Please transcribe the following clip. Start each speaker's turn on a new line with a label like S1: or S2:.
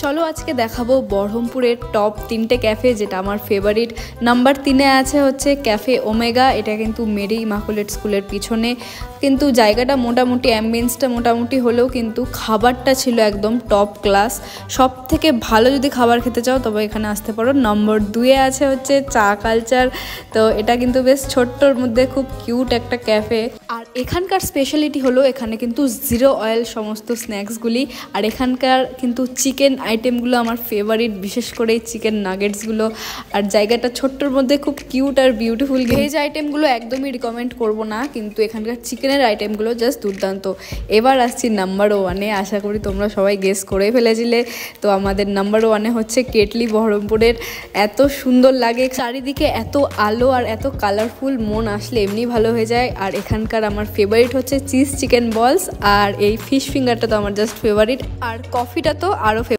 S1: চলো আজকে দেখাবো বহরমপুরের টপ 3টে ক্যাফে, যেটা আমার ফেভারিট। নাম্বার 3-এ আছে হচ্ছে ক্যাফে ওমেগা। এটা কিন্তু মেরি ইমাকুলেট স্কুলের পিছনে। কিন্তু জায়গাটা মোটামুটি, অ্যাম্বিয়েন্সটা মোটামুটি হলেও কিন্তু খাবারটা ছিল একদম টপ ক্লাস। সব থেকে ভালো যদি খাবার খেতে চাও তবে এখানে আসতে পারো। নম্বর 2-এ আছে হচ্ছে চা কালচার। তো এটা কিন্তু বেশ ছোট্টর মধ্যে খুব কিউট একটা ক্যাফে। আর এখানকার স্পেশালিটি হলো এখানে কিন্তু 0 অয়েল সমস্ত স্ন্যাক্সগুলি। আর এখানকার কিন্তু চিকেন আইটেমগুলো আমার ফেভারিট, বিশেষ করে চিকেন নাগেটসগুলো। আর জায়গাটা ছোট্টর মধ্যে খুব কিউট আর বিউটিফুল। ভেজ আইটেমগুলো একদমই রিকমেন্ড করব না, কিন্তু এখানকার চিকেনের আইটেমগুলো জাস্ট দুর্দান্ত। এবার আসছি নাম্বার 1-এ। আশা করি তোমরা সবাই গেস করে ফেলেছিলে। তো আমাদের নাম্বার 1-এ হচ্ছে কেটলি বহরমপুরের। এত সুন্দর লাগে, চারিদিকে এত আলো আর এত কালারফুল, মন আসলে এমনি ভালো হয়ে যায়। আর এখানকার আমার ফেভারিট হচ্ছে চিজ চিকেন বলস, আর এই ফিশ ফিঙ্গারটা তো আমার জাস্ট ফেভারিট। আর কফিটা তো আরও